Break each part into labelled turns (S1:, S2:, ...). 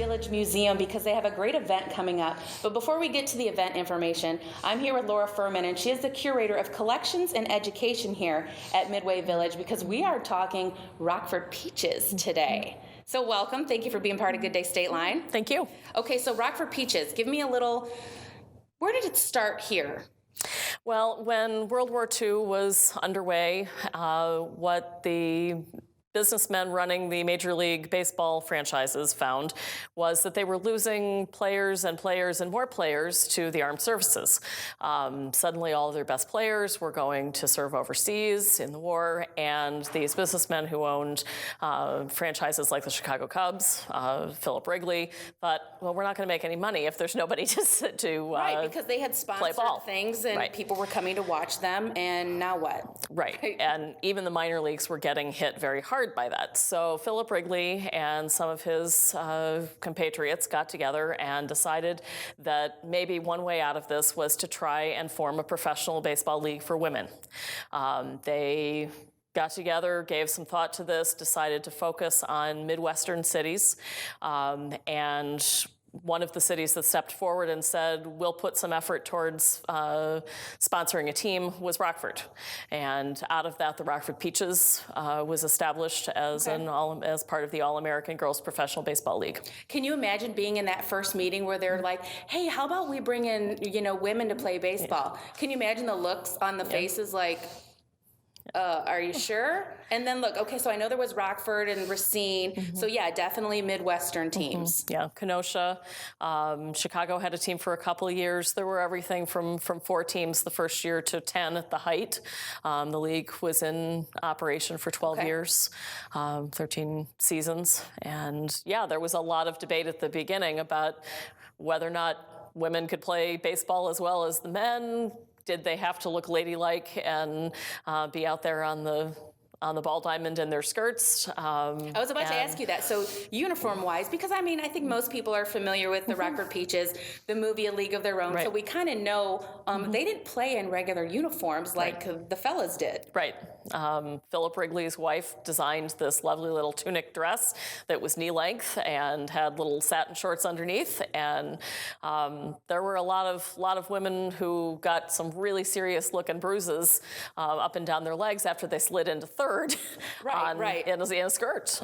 S1: Village Museum because they have a great event coming up. But before we get to the event information, I'm here with Laura Furman, and she is the curator of collections and education here at Midway Village because we are talking Rockford Peaches today. So welcome. Thank you for being part of Good Day Stateline.
S2: Thank you.
S1: Okay, so Rockford Peaches, give me a little, where did it start here?
S2: Well, when World War II was underway, what the businessmen running the Major League Baseball franchises found was that they were losing players and more players to the armed services. Suddenly all of their best players were going to serve overseas in the war, and these businessmen who owned franchises like the Chicago Cubs, Philip Wrigley, thought, well, we're not going to make any money if there's nobody to
S1: right, because they had sponsored things and
S2: right.
S1: People were coming to watch them, and now what?
S2: Right, and even the minor leagues were getting hit very hard by that. So Philip Wrigley and some of his compatriots got together and decided that maybe one way out of this was to try and form a professional baseball league for women. They got together, gave some thought to this, decided to focus on Midwestern cities, and one of the cities that stepped forward and said, we'll put some effort towards sponsoring a team was Rockford. And out of that, the Rockford Peaches was established as as part of the All-American Girls Professional Baseball League.
S1: Can you imagine being in that first meeting where they're like, hey, how about we bring in, women to play baseball? Yeah. Can you imagine the looks on the faces like, are you sure? And then look, okay, so I know there was Rockford and Racine. So yeah, definitely Midwestern teams.
S2: Yeah, Kenosha. Chicago had a team for a couple of years. There were everything from 4 teams the first year to 10 at the height. The league was in operation for 12 years, 13 seasons. And yeah, there was a lot of debate at the beginning about whether or not women could play baseball as well as the men. Did they have to look ladylike and be out there on the ball diamond in their skirts?
S1: I was about to ask you that. So uniform-wise, because I think most people are familiar with the Rockford Peaches, the movie A League of Their Own, so we kind of know they didn't play in regular uniforms like the fellas did.
S2: Right. Philip Wrigley's wife designed this lovely little tunic dress that was knee-length and had little satin shorts underneath, and there were a lot of women who got some really serious-looking bruises up and down their legs after they slid into third in a skirt.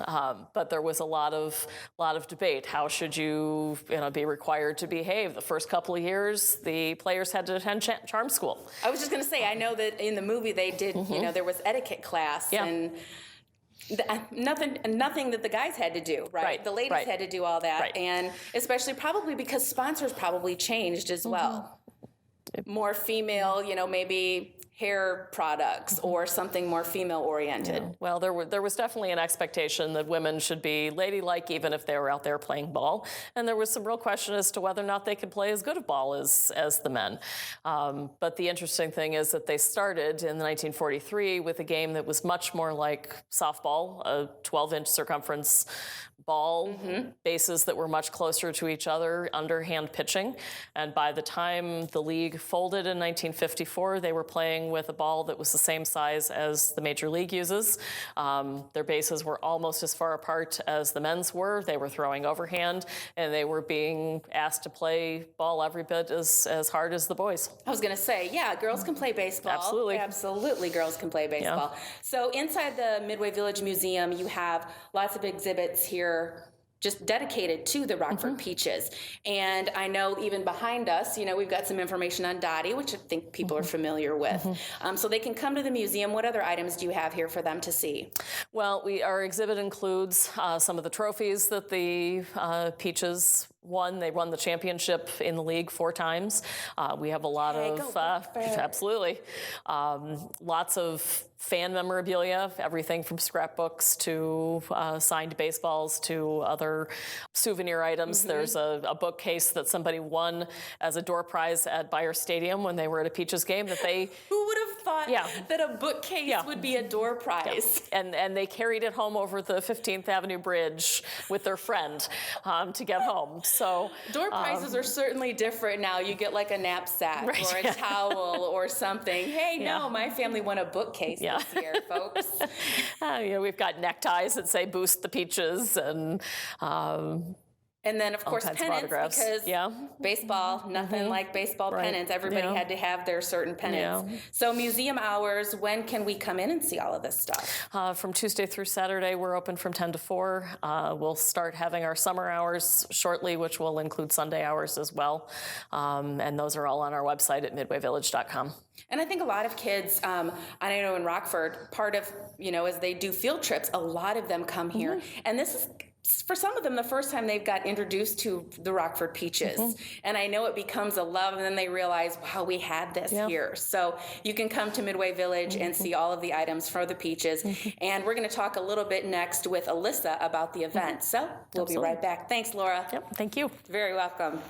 S2: But there was a lot of debate. How should you be required to behave? The first couple of years, the players had to attend charm school.
S1: I was just going to say, I know that in the movie they did, there was etiquette class and nothing that the guys had to do, right? The ladies had to do all that, and especially probably because sponsors probably changed as well. More female, maybe hair products or something more female-oriented.
S2: Yeah. Well, there was definitely an expectation that women should be ladylike even if they were out there playing ball. And there was some real question as to whether or not they could play as good a ball as the men. But the interesting thing is that they started in 1943 with a game that was much more like softball, a 12-inch circumference ball, bases that were much closer to each other, underhand pitching. And by the time the league folded in 1954, they were playing with a ball that was the same size as the Major League uses. Their bases were almost as far apart as the men's were. They were throwing overhand, and they were being asked to play ball every bit as hard as the boys.
S1: I was going to say, yeah, girls can play baseball.
S2: Absolutely.
S1: Absolutely, girls can play baseball. Yeah. So inside the Midway Village Museum, you have lots of exhibits here just dedicated to the Rockford Peaches. And I know even behind us, we've got some information on Dottie, which I think people are familiar with. So they can come to the museum. What other items do you have here for them to see?
S2: Well, our exhibit includes some of the trophies that the Peaches won. They won the championship in the league 4 times. We have a lot of, absolutely, lots of fan memorabilia, everything from scrapbooks to signed baseballs to other souvenir items. There's a bookcase that somebody won as a door prize at Bayer Stadium when they were at a Peaches game that they...
S1: Who would have thought that a bookcase would be a door prize?
S2: Yeah. And they carried it home over the 15th Avenue Bridge with their friend to get home. So
S1: door prizes are certainly different now. You get like a knapsack or a towel or something. Hey, no, my family won a bookcase this year, folks.
S2: We've got neckties that say "Boost the Peaches," and
S1: And then, of course,
S2: kinds of
S1: pennants,
S2: autographs.
S1: because
S2: Yeah.
S1: baseball, nothing like baseball
S2: Right.
S1: pennants. Everybody
S2: Yeah.
S1: had to have their certain pennants.
S2: Yeah.
S1: So museum hours, when can we come in and see all of this stuff?
S2: From Tuesday through Saturday, we're open from 10 to 4. We'll start having our summer hours shortly, which will include Sunday hours as well. And those are all on our website at midwayvillage.com.
S1: And I think a lot of kids, I know in Rockford, part of, as they do field trips, a lot of them come here. And this is, for some of them, the first time they've got introduced to the Rockford peaches. And I know it becomes a love, and then they realize, wow, we had this here. So you can come to Midway Village and see all of the items for the peaches. And we're going to talk a little bit next with Alyssa about the event. So we'll be right back. Thanks, Laura.
S2: Yep, thank you.
S1: Very welcome.